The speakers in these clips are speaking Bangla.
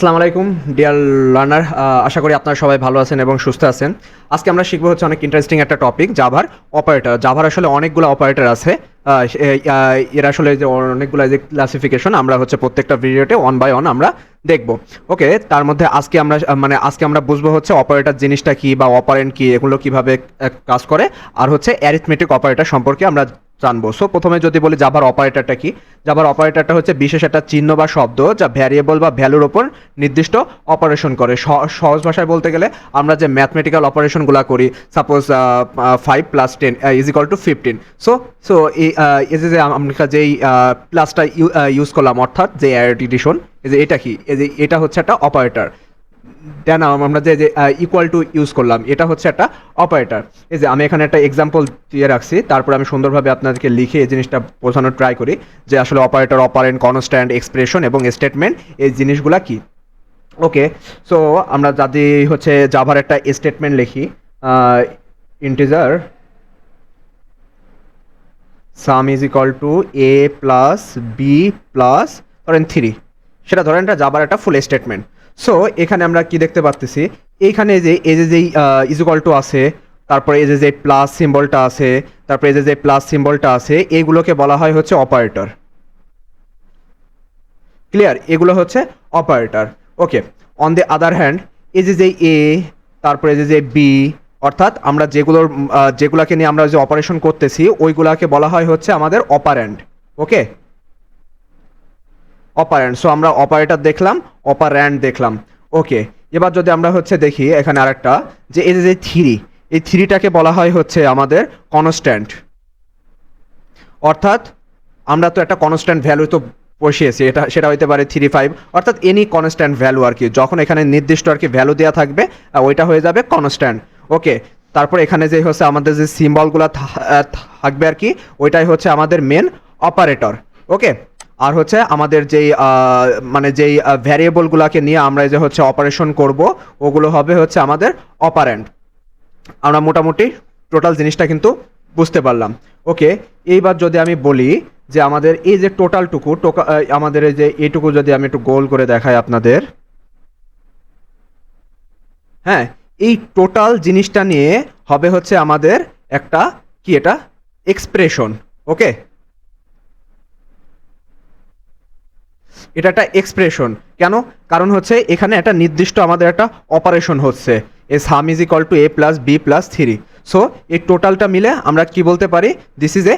আসসালামু আলাইকুম ডিয়ার লার্নার, আশা করি আপনারা সবাই ভালো আছেন এবং সুস্থ আছেন। আজকে আমরা শিখবো হচ্ছে অনেক ইন্টারেস্টিং একটা টপিক, জাভার অপারেটর। জাভার আসলে অনেকগুলো অপারেটর আছে। এর আসলে যে অনেকগুলো যে ক্লাসিফিকেশন আমরা হচ্ছে প্রত্যেকটা ভিডিওতে ওয়ান বাই ওয়ান আমরা দেখব। ওকে, তার মধ্যে আজকে আমরা বুঝবো হচ্ছে অপারেটর জিনিসটা কি বা অপারেন্ট কি, এগুলো কিভাবে কাজ করে, আর হচ্ছে অ্যারিথমেটিক অপারেটর সম্পর্কে আমরা জানবো। সো প্রথমে যদি বলি জাভার অপারেটরটা কি, জাভার অপারেটরটা হচ্ছে বিশেষ একটা চিহ্ন বা শব্দ যা ভ্যারিয়েবল বা ভ্যালুর ওপর নির্দিষ্ট অপারেশন করে। সহজ ভাষায় বলতে গেলে আমরা যে ম্যাথমেটিক্যাল অপারেশনগুলো করি, সাপোজ 5+10 = 15। সো এই যে আমরা যেই প্লাসটা ইউজ করলাম, অর্থাৎ যে অ্যাডিশন, এই যে এটা কি, এই যে এটা হচ্ছে একটা অপারেটর। দেন আমরা যে ইকুয়াল টু ইউজ করলাম, এটা হচ্ছে একটা অপারেটর। এই যে আমি এখানে একটা এক্সাম্পল দিয়ে রাখছি, তারপর আমি সুন্দরভাবে আপনাদেরকে লিখে এই জিনিসটা বোঝানোর ট্রাই করি যে আসলে অপারেটর, অপারেন্ট, কনস্ট্যান্ট, এক্সপ্রেশন এবং স্টেটমেন্ট এই জিনিসগুলা কি। ওকে, সো আমরা যদি হচ্ছে জাভার একটা স্টেটমেন্ট লিখি, integer sum is equal to A plus B plus ধরেন 3, সেটা ধরেন এটা জাভার একটা ফুল স্টেটমেন্ট। সো এখানে আমরা কি দেখতে পাচ্ছি, এইখানে যে এই যে যেই ইজ ইকুয়াল টু আছে, তারপরে এই যে প্লাস সিম্বলটা আছে, তারপরে এই যে প্লাস সিম্বলটা আছে, এইগুলোকে বলা হয় হচ্ছে অপারেটর। ক্লিয়ার? এগুলো হচ্ছে operator. Okay, on the other hand এই যে এ, তারপরে এই যে বি, অর্থাৎ আমরা যেগুলাকে নিয়ে আমরা যে অপারেশন করতেছি ওইগুলাকে বলা হয় হচ্ছে আমাদের অপারেন্ড। ওকে, অপারেন্ড। সো আমরা অপারেটর দেখলাম, অপারেন্ড দেখলাম। ওকে, এবার যদি আমরা হচ্ছে দেখি এখানে আরেকটা, যে এই যে 3, এই 3টাকে বলা হয় হচ্ছে আমাদের কনস্ট্যান্ট। অর্থাৎ আমরা তো একটা কনস্ট্যান্ট ভ্যালু তো বসিয়েছি, সেটা হইতে পারে 3, 5, অর্থাৎ এনি কনস্ট্যান্ট ভ্যালু আর কি। যখন এখানে নির্দিষ্ট আর কি ভ্যালু দেওয়া থাকবে, ওইটা হয়ে যাবে কনস্ট্যান্ট। ওকে, তারপর এখানে যে হচ্ছে আমাদের যে সিম্বলগুলো থাকবে আর কি, ওইটাই হচ্ছে আমাদের মেন অপারেটর। ওকে, আর হচ্ছে আমাদের যেই যেই ভ্যারিয়েবলগুলোকে নিয়ে আমরা যে হচ্ছে অপারেশন করব, ওগুলো হবে হচ্ছে আমাদের অপারেন্ট। আমরা মোটামুটি টোটাল জিনিসটা কিন্তু বুঝতে পারলাম। ওকে, এইবার যদি আমি বলি যে আমাদের এই যে টোটালটুকু আমাদের এই যে এইটুকু যদি আমি একটু গোল করে দেখাই আপনাদের, হ্যাঁ, এই টোটাল জিনিসটা নিয়ে হবে হচ্ছে আমাদের একটা কি, এটা এক্সপ্রেশন। ওকে, এটা একটা এক্সপ্রেশন। কেন? কারণ হচ্ছে এখানে একটা নির্দিষ্ট আমাদের একটা অপারেশন হচ্ছে, a sum is equal to A plus B plus 3। So এই টোটালটা মিলে আমরা কি বলতে পারি, this is a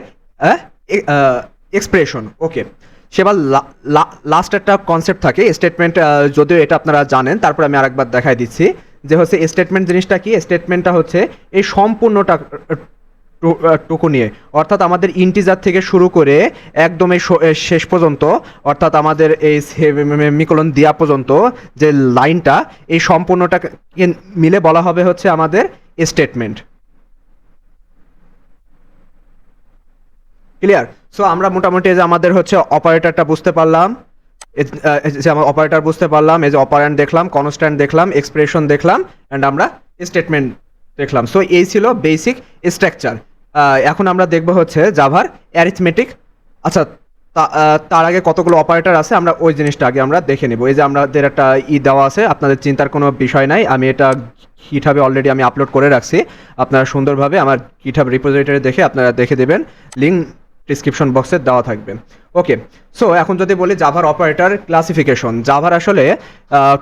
expression. Okay, সেবার লাস্ট একটা কনসেপ্ট থাকে স্টেটমেন্ট, যদিও এটা আপনারা জানেন, তারপর আমি আরেকবার দেখাই দিচ্ছি যে হচ্ছে স্টেটমেন্ট জিনিসটা কি। স্টেটমেন্টটা হচ্ছে এই সম্পূর্ণটা টুকু নিয়ে, অর্থাৎ আমাদের ইন্টিজার থেকে শুরু করে একদম এই শেষ পর্যন্ত, অর্থাৎ আমাদের এই সেমিকোলন দেওয়া পর্যন্ত যে লাইনটা, এই সম্পূর্ণটাকে মিলে বলা হবে হচ্ছে আমাদের স্টেটমেন্ট। ক্লিয়ার? সো আমরা মোটামুটি যে আমাদের হচ্ছে অপারেটরটা বুঝতে পারলাম, যে আমরা অপারেটর বুঝতে পারলাম, এই যে অপারেন্ট দেখলাম, কনস্ট্যান্ট দেখলাম, এক্সপ্রেশন দেখলাম, অ্যান্ড আমরা স্টেটমেন্ট দেখলাম। সো এই ছিল বেসিক স্ট্রাকচার। এখন আমরা দেখব হচ্ছে জাভার অ্যারিথমেটিক। আচ্ছা, তার আগে কতগুলো অপারেটর আছে আমরা ওই জিনিসটা আগে আমরা দেখে নেব। এই যে আমাদের একটা দেওয়া আছে, আপনাদের চিন্তার কোনো বিষয় নাই, আমি এটা গিটহাবে অলরেডি আমি আপলোড করে রাখছি। আপনারা সুন্দরভাবে আমার গিটহাব রিপোজিটরি দেখে আপনারা দেখে দেবেন, লিঙ্ক ডিসক্রিপশন বক্সে দেওয়া থাকবে। ওকে, সো এখন যদি বলি জাভার অপারেটর ক্লাসিফিকেশন, জাভার আসলে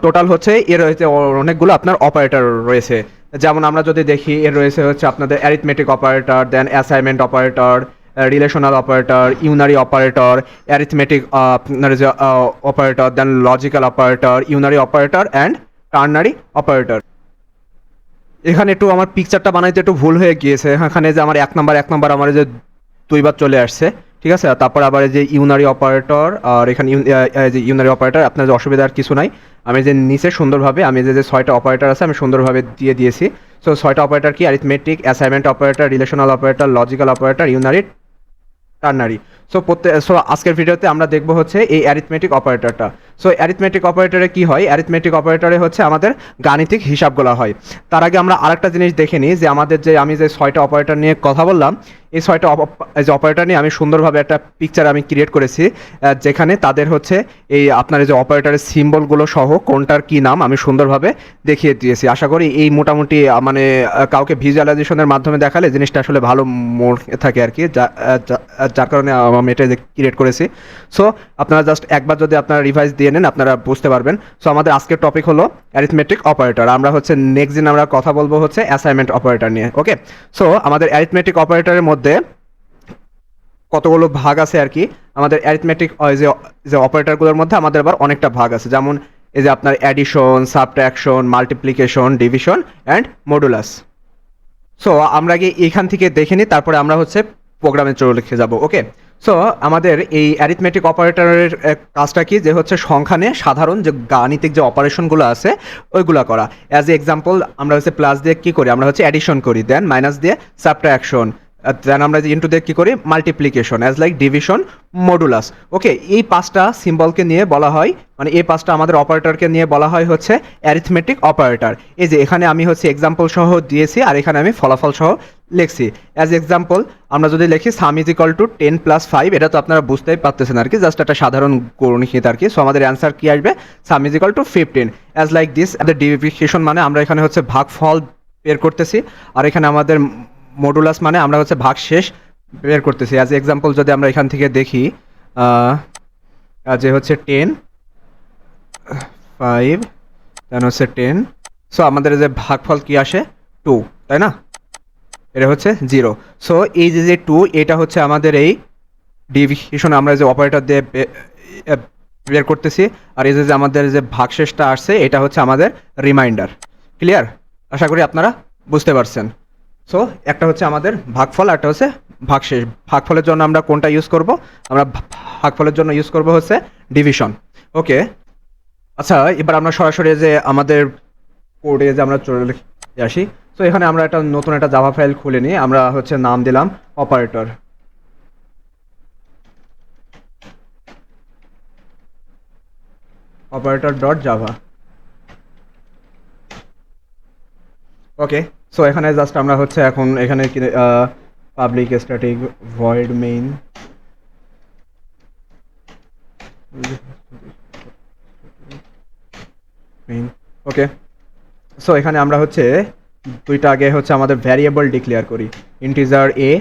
টোটাল হচ্ছে এর রয়েছে অনেকগুলো আপনার অপারেটর রয়েছে। যেমন আমরা যদি দেখি, এর রয়েছে হচ্ছে আপনাদের arithmetic operator, then assignment operator, relational operator, unary operator, arithmetic আপনার যে operator, then logical operator, unary operator and ternary operator. এখানে একটু আমার পিকচারটা বানাইতে একটু ভুল হয়ে গিয়েছে, এখানে যে আমার এক নাম্বার আমার যে 2বার চলে আসছে, ঠিক আছে। তারপর আবার এই যে ইউনারি অপারেটর, আর এখানে যে ইউনারি অপারেটর, আপনার যে অসুবিধার কিছু নাই, আমি যে নিচে সুন্দরভাবে আমি যে 6টা অপারেটর আছে আমি সুন্দরভাবে দিয়ে দিয়েছি। সো 6টা অপারেটর কি, arithmetic, assignment operator, relational operator, logical operator, unary, ternary. So আজকের ভিডিওতে আমরা দেখব হচ্ছে এই অ্যারিথমেটিক অপারেটরটা। সো অ্যারিথমেটিক অপারেটরে কি হয়, অ্যারিথমেটিক অপারেটরে হচ্ছে আমাদের গাণিতিক হিসাবগুলো হয়। তার আগে আমরা আরেকটা জিনিস দেখে নিই যে আমাদের যে আমি যে 6টা অপারেটর নিয়ে কথা বললাম, এই 6টা যে অপারেটর নিয়ে আমি সুন্দরভাবে একটা পিকচার আমি ক্রিয়েট করেছি, যেখানে তাদের হচ্ছে এই আপনার যে অপারেটরের সিম্বলগুলো সহ কোনটার কি নাম আমি সুন্দরভাবে দেখিয়ে দিয়েছি। আশা করি এই মোটামুটি মানে কাউকে ভিজুয়ালাইজেশনের মাধ্যমে দেখালে জিনিসটা আসলে ভালো মনে থাকে আর কি, যার কারণে আমি এটা ক্রিয়েট করেছি। সো আপনারা জাস্ট একবার যদি আপনারা রিভাইজ দিয়ে নেন আপনারা বুঝতে পারবেন। সো আমাদের আজকের টপিক হলো অ্যারিথমেটিক অপারেটর। আমরা হচ্ছে নেক্সট দিন আমরা কথা বলবো হচ্ছে অ্যাসাইনমেন্ট অপারেটর নিয়ে। ওকে, সো আমাদের অ্যারিথমেটিক অপারেটরের মধ্যে কতগুলো ভাগ আছে আর কি। আমাদের অ্যারিথমেটিক যে অপারেটরগুলোর মধ্যে আমাদের আবার অনেকটা ভাগ আছে, যেমন এই যে আপনার addition, subtraction, multiplication, division and modulus. So আমরা গিয়ে এখান থেকে দেখে নিই, তারপরে আমরা হচ্ছে প্রোগ্রামে চলে লিখে যাব। ওকে, সো আমাদের এই অ্যারিথমেটিক অপারেটরের কাজটা কি, যে হচ্ছে সংখ্যা নিয়ে সাধারণ যে গাণিতিক যে অপারেশনগুলো আছে ওইগুলো করা। অ্যাজ এ এক্সাম্পল আমরা হচ্ছে প্লাস দিয়ে কী করি, আমরা হচ্ছে অ্যাডিশন করি, দেন মাইনাস দিয়ে সাবট্রাকশন, দেন আমরা যে ইন্টু দিয়ে কী করি multiplication, as like division, modulus. Okay, এই 5টা সিম্বলকে নিয়ে বলা হয়, মানে এই 5টা আমাদের অপারেটরকে নিয়ে বলা হয় হচ্ছে অ্যারিথমেটিক অপারেটর। এই যে এখানে আমি হচ্ছে এক্সাম্পল সহ দিয়েছি আর এখানে আমি ফলাফল সহ লিখছি। অ্যাজ এক্সাম্পল আমরা যদি লিখি সাম ইজ ইকাল টু 10 + 5, এটা তো আপনারা বুঝতেই পারতেছেন আর কি, জাস্ট একটা সাধারণ গণিত আর কি। সো আমাদের অ্যান্সার কি আসবে, সাম is equal to 15। As like this আমাদের ডিভিশন মানে আমরা এখানে হচ্ছে ভাগফল বের করতেছি, আর এখানে আমাদের মডুলাস মানে আমরা হচ্ছে ভাগশেষ বের করতেছি। অ্যাজ এক্সাম্পল যদি আমরা এখান থেকে দেখি যে হচ্ছে 10, 5 দেন হচ্ছে 10, সো আমাদের যে ভাগফল কি আসে 2, তাই না, এটা হচ্ছে 0। সো এই যে 2 এটা হচ্ছে আমাদের এই ডিভিশন আমরা যে অপারেটর দিয়ে বের করতেছি, আর এই যে আমাদের যে ভাগশেষটা আসছে এটা হচ্ছে আমাদের রিমাইন্ডার। ক্লিয়ার? আশা করি আপনারা বুঝতে পারছেন। সো একটা হচ্ছে আমাদের ভাগফল আর একটা হচ্ছে ভাগশেষ। ভাগফলের জন্য আমরা কোনটা ইউজ করব, আমরা ভাগফলের জন্য ইউজ করব হচ্ছে ডিভিশন। ওকে, আচ্ছা এবার আমরা সরাসরি যে আমাদের কোডে যে আমরা চলে আসি। সো এখানে আমরা একটা নতুন একটা জাভা ফাইল খুলে নিই, আমরা হচ্ছে নাম দিলাম operator. Operator dot Java. Okay, so এখানে জাস্ট আমরা হচ্ছে এখন এখানে public static void main, okay, so এখানে আমরা হচ্ছে দুইটা আগে হচ্ছে আমাদের ভ্যারিয়েবল ডিক্লেয়ার করি, ইন্টিজার এ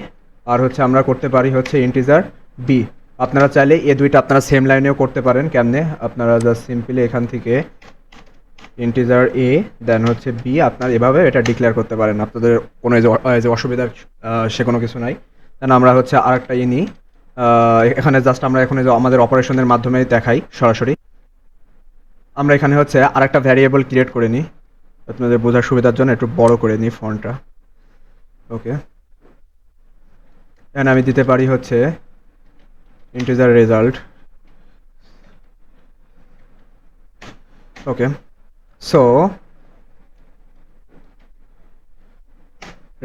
আর হচ্ছে আমরা করতে পারি হচ্ছে ইন্টিজার বি। আপনারা চাইলে এই দুইটা আপনারা সেম লাইনেও করতে পারেন। কেমনে, আপনারা জাস্ট সিম্পলি এখান থেকে ইন্টিজার এ দেন হচ্ছে বি আপনার এভাবে এটা ডিক্লেয়ার করতে পারেন, আপনাদের কোনো যে অসুবিধার সে কোনো কিছু নাই। দেন আমরা হচ্ছে আরেকটা নিই, এখানে জাস্ট আমরা এখন যে আমাদের অপারেশনের মাধ্যমে দেখাই সরাসরি। আমরা এখানে হচ্ছে আরেকটা ভ্যারিয়েবল ক্রিয়েট করে নিই, আপনাদের বোঝার সুবিধার জন্য একটু বড় করে নিই ফন্টটা। ওকে, দেন আমি দিতে পারি হচ্ছে integer result. Okay, so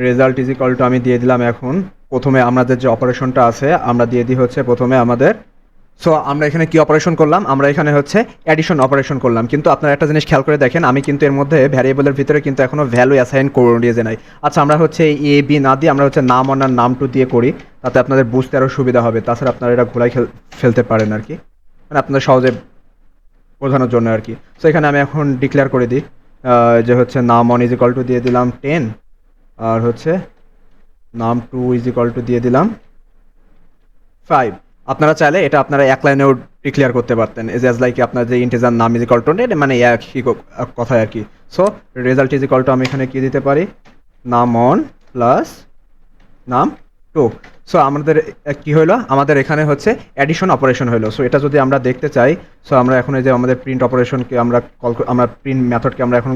result is equal to আমি দিয়ে দিলাম এখন প্রথমে আমাদের যে অপারেশনটা আছে আমরা দিয়ে দিই হচ্ছে প্রথমে আমাদের। সো আমরা এখানে কি অপারেশন করলাম, আমরা এখানে হচ্ছে অ্যাডিশন অপারেশন করলাম, কিন্তু আপনারা একটা জিনিস খেয়াল করে দেখেন আমি কিন্তু এর মধ্যে ভ্যারিয়েবলের ভিতরে কিন্তু এখনও ভ্যালু অ্যাসাইন করে যে নাই। আচ্ছা আমরা হচ্ছে এ বি না দিয়ে আমরা হচ্ছে নাম অনার নাম টু দিয়ে করি, তাতে আপনাদের বুঝতে আরও সুবিধা হবে। তাছাড়া আপনারা এটা ঘোলাই ফেলতে পারেন আর কি, মানে আপনাদের সহজে বোঝানোর জন্য আর কি। সো এখানে আমি এখন ডিক্লেয়ার করে দিই যে হচ্ছে নাম অন ইজ ইকাল টু দিয়ে দিলাম 10, আর হচ্ছে নাম টু ইজ ইকাল টু দিয়ে দিলাম 5। আপনারা চাইলে এটা আপনারা এক লাইনেও ডিক্লেয়ার করতে পারতেন, এজ লাইক আপনার যে ইন্টিজার নাম ইজ ইকাল টু মানে একই কথায় আর কি। So result is equal to আমি এখানে কি দিতে পারি, নাম অন প্লাস নাম টু। সো আমাদের কি হলো, আমাদের এখানে হচ্ছে অ্যাডিশন অপারেশন হলো। সো এটা যদি আমরা দেখতে চাই, সো আমরা এখন এই যে আমাদের প্রিন্ট অপারেশনকে আমরা আমরা প্রিন্ট মেথডকে আমরা এখন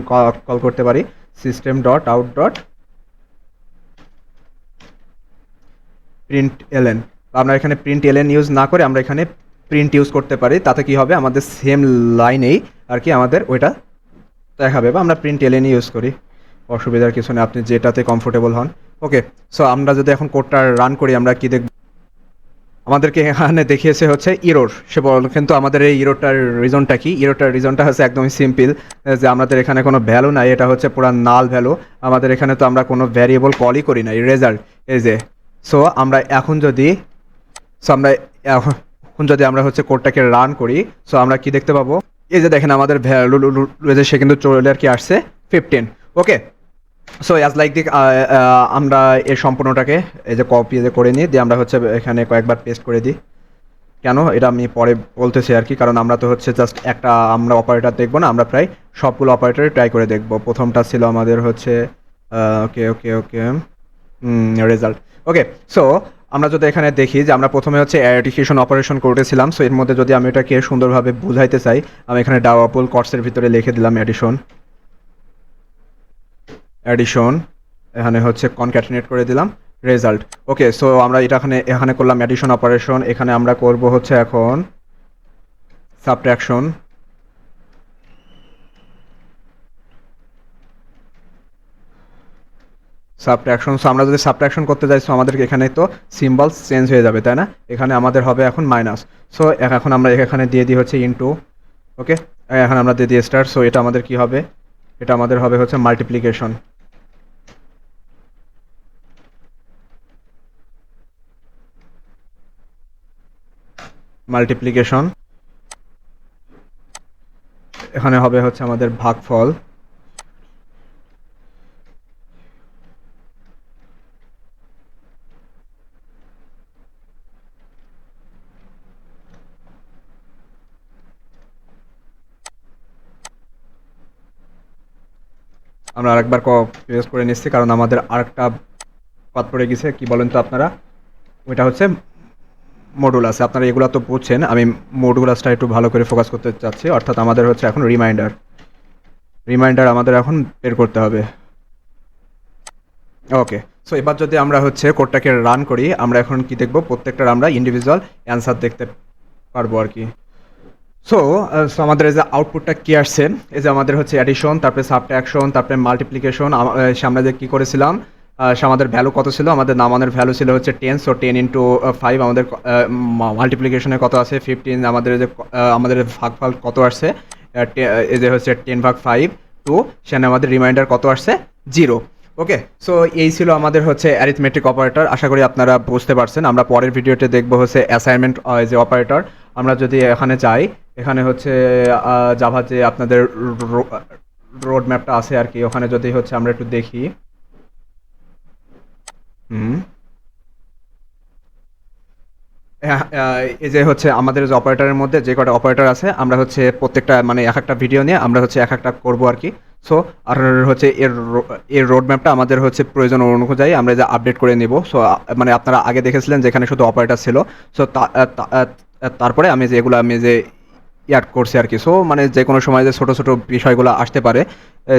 কল করতে পারি system dot out dot print ln. আমরা এখানে প্রিন্ট এলএন ইউজ না করে আমরা এখানে প্রিন্ট ইউজ করতে পারি, তাতে কি হবে আমাদের সেম লাইনেই আর কি আমাদের ওইটা দেখাবে, বা আমরা প্রিন্ট এলএন ইউজ করি, অসুবিধার কিছু নেই, আপনি যেটাতে কমফোর্টেবল হন। ওকে, সো আমরা যদি এখন কোডটা রান করি আমরা কি দেখব, আমাদেরকে এখানে দেখিয়েছে হচ্ছে ইরোর। সে বল কিন্তু আমাদের এই ইরোরটার রিজনটা কি? ইরোরটার রিজনটা হচ্ছে একদমই সিম্পল, যে আমাদের এখানে কোনো ভ্যালু নাই, এটা হচ্ছে পুরা নাল ভ্যালু। আমাদের এখানে তো আমরা কোনো ভ্যারিয়েবল কলই করি নাই, রেজাল্ট এই যে। সো আমরা এখন যদি সো আমরা এখন যদি আমরা হচ্ছে কোডটাকে রান করি, সো আমরা কি দেখতে পাবো? এই যে দেখেন আমাদের ভ্যালু যে সে কিন্তু চলে আর কি আসছে 15। ওকে, সো অ্যাজ লাইক দিক আমরা এর সম্পূর্ণটাকে এই যে কপি যে করে নিই, দিয়ে আমরা হচ্ছে এখানে কয়েকবার পেস্ট করে দিই। কেন এটা আমি পরে বলতেছি আর কি, কারণ আমরা তো হচ্ছে জাস্ট একটা আমরা অপারেটর দেখবো না, আমরা প্রায় সবগুলো অপারেটরে ট্রাই করে দেখবো। প্রথমটা ছিল আমাদের হচ্ছে ওকে ওকে ওকে রেজাল্ট। ওকে, সো আমরা যদি এখানে দেখি যে আমরা প্রথমে হচ্ছে অ্যাডিশন অপারেশন করেছিলাম। সো এর মধ্যে যদি আমি এটাকে সুন্দরভাবে বুঝাইতে চাই, আমি এখানে ডাবল কটসের ভিতরে লিখে দিলাম অ্যাডিশন, এখানে হচ্ছে কনক্যাটিনেট করে দিলাম রেজাল্ট। ওকে, সো আমরা এটা এখানে করলাম অ্যাডিশন অপারেশন। এখানে আমরা করব হচ্ছে এখন সাবট্রাকশন। সো আমরা যদি সাবট্রাকশন করতে যাই, সো আমাদেরকে এখানে তো সিম্বল চেঞ্জ হয়ে যাবে, তাই না? এখানে আমাদের হবে এখন মাইনাস। সো এখন আমরা এখানে দিয়ে দিই হচ্ছে ইনটু। ওকে, এখন আমরা দিয়ে দিই স্টার। সো এটা আমাদের কি হবে? এটা আমাদের হবে হচ্ছে মাল্টিপ্লিকেশন। এখানে হবে হচ্ছে আমাদের ভাগফল। আমরা আরেকবার পেস্ট করে নিচ্ছি, কারণ আমাদের আরেকটা বাদ পড়ে গেছে। কি বলেন তো আপনারা? ওইটা হচ্ছে মডুলাস। আপনারা এগুলো তো বুঝছেন, আমি মডুলাসটা একটু ভালো করে ফোকাস করতে চাচ্ছি। অর্থাৎ আমাদের হচ্ছে এখন রিমাইন্ডার আমাদের এখন বের করতে হবে। ওকে, সো এবার যদি আমরা হচ্ছে কোডটাকে রান করি, আমরা এখন কি দেখব? প্রত্যেকটার আমরা ইন্ডিভিজুয়াল অ্যান্সার দেখতে পারবো আর কি। সো আমাদের এই যে আউটপুটটা কি আসছে, এই যে আমাদের হচ্ছে অ্যাডিশন, তারপরে সাবট্রাকশন, তারপরে মাল্টিপ্লিকেশন। আমরা যে কী করেছিলাম, আমাদের ভ্যালু কত ছিল? আমাদের নামানের ভ্যালু ছিল হচ্ছে 10। সো 10 ইন্টু 5 আমাদের মাল্টিপ্লিকেশনে কত আছে? 15। আমাদের যে আমাদের ভাগফল কত আসছে? এই যে হচ্ছে 10/5 টু সেখানে আমাদের রিমাইন্ডার কত আসছে? 0। ওকে, সো এই ছিল আমাদের হচ্ছে অ্যারিথমেটিক অপারেটর। আশা করি আপনারা বুঝতে পারছেন। আমরা পরের ভিডিওতে দেখবো হচ্ছে অ্যাসাইনমেন্ট যে অপারেটর। আমরা যদি এখানে যাই, এখানে হচ্ছে জাভা যে আপনাদের রোড ম্যাপটা আছে আর কি, ওখানে যদি হচ্ছে আমরা একটু দেখি। এই যে হচ্ছে আমাদের যে অপারেটরের মধ্যে যে কটা অপারেটর আছে, আমরা হচ্ছে প্রত্যেকটা মানে এক একটা ভিডিও নিয়ে আমরা হচ্ছে এক একটা করবো আর কি। সো আর হচ্ছে এর রোড ম্যাপটা আমাদের হচ্ছে প্রয়োজন অনুযায়ী আমরা যে আপডেট করে নিব। সো মানে আপনারা আগে দেখেছিলেন যেখানে শুধু অপারেটর ছিল। সো তারপরে আমি যে এগুলো আমি যে অ্যাড করছি আর কি। সো মানে যে কোনো সময় যে ছোটো ছোটো বিষয়গুলো আসতে পারে,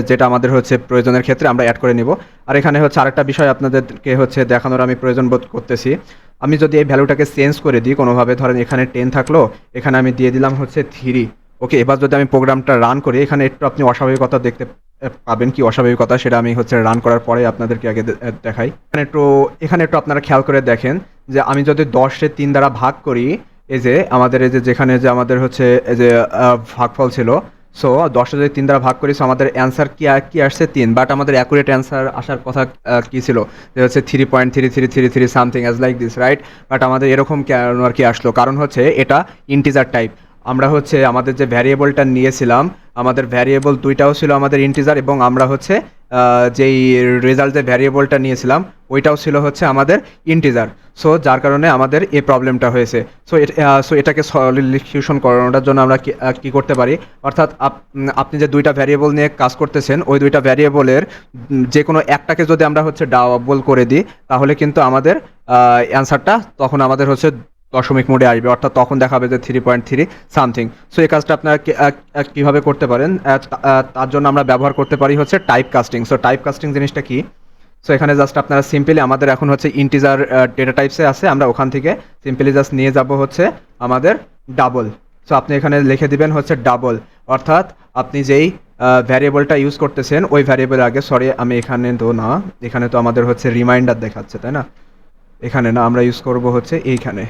যেটা আমাদের হচ্ছে প্রয়োজনের ক্ষেত্রে আমরা অ্যাড করে নিব। আর এখানে হচ্ছে আরেকটা বিষয় আপনাদেরকে হচ্ছে দেখানোর আমি প্রয়োজন বোধ করতেছি। আমি যদি এই ভ্যালুটাকে চেঞ্জ করে দিই কোনোভাবে, ধরেন এখানে 10 থাকলো, এখানে আমি দিয়ে দিলাম হচ্ছে 3। ওকে, এবার যদি আমি প্রোগ্রামটা রান করি, এখানে একটু আপনি অস্বাভাবিকতা দেখতে পাবেন। কি অস্বাভাবিকতা সেটা আমি হচ্ছে রান করার পরে আপনাদেরকে আগে দেখাই। এখানে একটু আপনারা খেয়াল করে দেখেন যে আমি যদি 10-এ 3 দ্বারা ভাগ করি, এই যে আমাদের এই যে যেখানে যে আমাদের হচ্ছে এই যে ভাগফল ছিল, সো 10 যদি 3 দ্বারা ভাগ করি, সো আমাদের অ্যান্সার কি আসছে? 3। বাট আমাদের অ্যাকুরেট অ্যান্সার আসার কথা কি ছিল? যে হচ্ছে 3.3333 something as like this, right? But আমাদের এরকম কেন আর কি আসলো? কারণ হচ্ছে এটা ইন্টিজার টাইপ। আমরা হচ্ছে আমাদের যে ভ্যারিয়েবলটা নিয়েছিলাম, আমাদের ভ্যারিয়েবল দুইটাও ছিল আমাদের ইন্টিজার, এবং আমরা হচ্ছে যেই রেজাল্ট যে ভ্যারিয়েবলটা নিয়েছিলাম ওইটাও ছিল হচ্ছে আমাদের ইন্টিজার। সো যার কারণে আমাদের এই প্রবলেমটা হয়েছে। সো এটাকে সলিউশন করানোর জন্য আমরা কি করতে পারি? অর্থাৎ আপনি যে দুইটা ভ্যারিয়েবল নিয়ে কাজ করতেছেন, ওই দুইটা ভ্যারিয়েবলের যে কোনো একটাকে যদি আমরা হচ্ছে ডাবল করে দিই, তাহলে কিন্তু আমাদের অ্যান্সারটা তখন আমাদের হচ্ছে দশমিক মোডে আসবে। অর্থাৎ তখন দেখাবে যে 3.3 সামথিং। সো এই কাজটা আপনারা কীভাবে করতে পারেন? তার জন্য আমরা ব্যবহার করতে পারি হচ্ছে type casting. So type casting জিনিসটা কি? সো এখানে জাস্ট আপনারা সিম্পলি, আমাদের এখন হচ্ছে ইন্টিজার ডেটা টাইপসে আছে, আমরা ওখান থেকে সিম্পলি জাস্ট নিয়ে যাব হচ্ছে আমাদের ডাবল। সো আপনি এখানে লিখে দিবেন হচ্ছে ডাবল। অর্থাৎ আপনি যেই ভ্যারিয়েবলটা ইউজ করতেছেন ওই ভ্যারিয়েবলের আগে, সরি আমি এখানে তো না, এখানে তো আমাদের হচ্ছে রিমাইন্ডার দেখাচ্ছে, তাই না? এখানে না, আমরা ইউজ করব হচ্ছে এইখানে।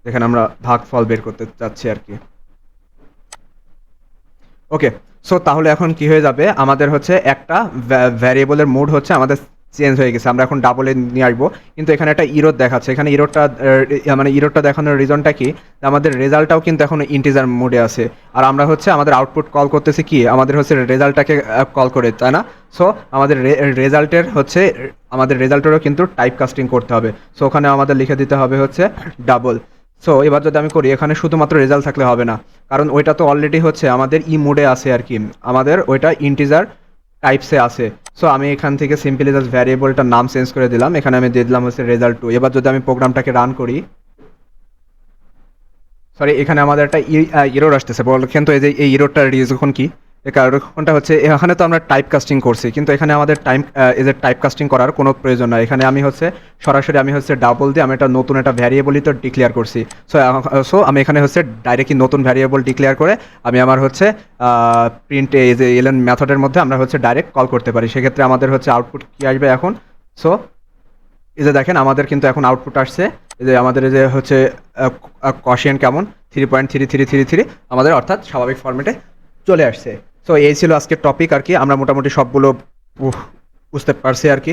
দেখেন আমরা ভাগফল বের করতে চাচ্ছি আর কি। ওকে, সো তাহলে এখন কি হয়ে যাবে, আমাদের হচ্ছে একটা ভ্যারিয়েবলের মোড হচ্ছে আমাদের চেঞ্জ হয়ে গেছে, আমরা এখন ডাবলে নিয়ে আসবো। কিন্তু এখানে একটা ইরোর দেখাচ্ছে, এখানে ইরোরটা মানে ইরোরটা দেখানোর রিজনটা কি, যে আমাদের রেজাল্টটাও কিন্তু এখন ইন্টিজার মোডে আছে, আর আমরা হচ্ছে আমাদের আউটপুট কল করতেছি কি, আমাদের হচ্ছে রেজাল্টটাকে কল করে, তাই না? সো আমাদের রেজাল্টের হচ্ছে আমাদের রেজাল্টেরও কিন্তু টাইপ কাস্টিং করতে হবে। সো ওখানে আমাদের লিখে দিতে হবে হচ্ছে ডাবল। সো এবার যদি আমি করি, এখানে শুধুমাত্র রেজাল্ট থাকলে হবে না, কারণ ওইটা তো অলরেডি হচ্ছে আমাদের মোডে আছে আর কি, আমাদের ওইটা ইন্টিজার টাইপসে আছে। সো আমি এখান থেকে সিম্পলি জাস্ট ভ্যারিয়েবলটার নাম চেঞ্জ করে দিলাম, এখানে আমি দিয়ে দিলাম হচ্ছে রেজাল্ট 2। এবার যদি আমি প্রোগ্রামটাকে রান করি, সরি এখানে আমাদের একটা ইরোর আসতেছে, বল কিন্তু এই যে এই ইরোরটার রিজন কি, এর কারণটা হচ্ছে এখানে তো আমরা টাইপ কাস্টিং করছি, কিন্তু এখানে আমাদের এই যে টাইপ কাস্টিং করার কোনো প্রয়োজন নাই, এখানে আমি হচ্ছে সরাসরি আমি হচ্ছে ডাবল দিয়ে আমি একটা নতুন একটা ভ্যারিয়েবলই তো ডিক্লেয়ার করছি। সো আমি এখানে হচ্ছে ডাইরেক্টলি নতুন ভ্যারিয়েবল ডিক্লেয়ার করে আমি আমার হচ্ছে প্রিন্ট এই যে এলএন মেথডের মধ্যে আমরা হচ্ছে ডাইরেক্ট কল করতে পারি। সেক্ষেত্রে আমাদের হচ্ছে আউটপুট কী আসবে এখন। সো এই যে দেখেন আমাদের কিন্তু এখন আউটপুট আসছে, এই যে আমাদের এই যে হচ্ছে কশিয়েন্ট কেমন 3.3333 আমাদের অর্থাৎ স্বাভাবিক ফরম্যাটে চলে আসছে। সো এই ছিল আজকের টপিক আর কি, আমরা মোটামুটি সবগুলো বুঝতে পারছি আর কি।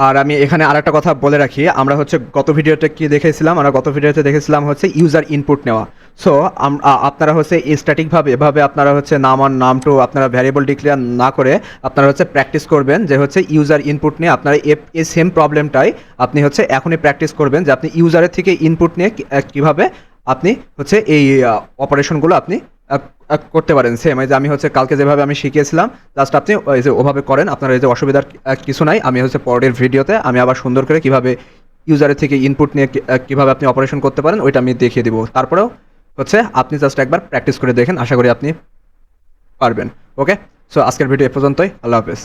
আর আমি এখানে আরেকটা কথা বলে রাখি, আমরা হচ্ছে গত ভিডিওতে কি দেখেছিলাম, আমরা গত ভিডিওতে দেখেছিলাম হচ্ছে ইউজার ইনপুট নেওয়া। সো আপনারা হচ্ছে স্ট্যাটিকভাবে এভাবে আপনারা হচ্ছে নাম টু আপনারা ভ্যারিয়েবল ডিক্লেয়ার না করে আপনারা হচ্ছে প্র্যাকটিস করবেন যে হচ্ছে ইউজার ইনপুট নিয়ে আপনারা এই সেম প্রবলেমটাই আপনি হচ্ছে এখনই প্র্যাকটিস করবেন, যে আপনি ইউজারের থেকে ইনপুট নিয়ে কীভাবে আপনি হচ্ছে এই অপারেশনগুলো আপনি করতে পারেন। সেম এই যে আমি হচ্ছে কালকে যেভাবে আমি শিখিয়েছিলাম, জাস্ট আপনি এই যে ওভাবে করেন, আপনার এই যে অসুবিধার কিছু নাই। আমি হচ্ছে পরের ভিডিওতে আমি আবার সুন্দর করে কিভাবে ইউজারের থেকে ইনপুট নিয়ে কিভাবে আপনি অপারেশন করতে পারেন ওইটা আমি দেখিয়ে দিব। তারপরেও হচ্ছে আপনি জাস্ট একবার প্র্যাকটিস করে দেখেন, আশা করি আপনি পারবেন। ওকে, সো আজকের ভিডিও এ পর্যন্তই। আল্লাহ হাফেজ।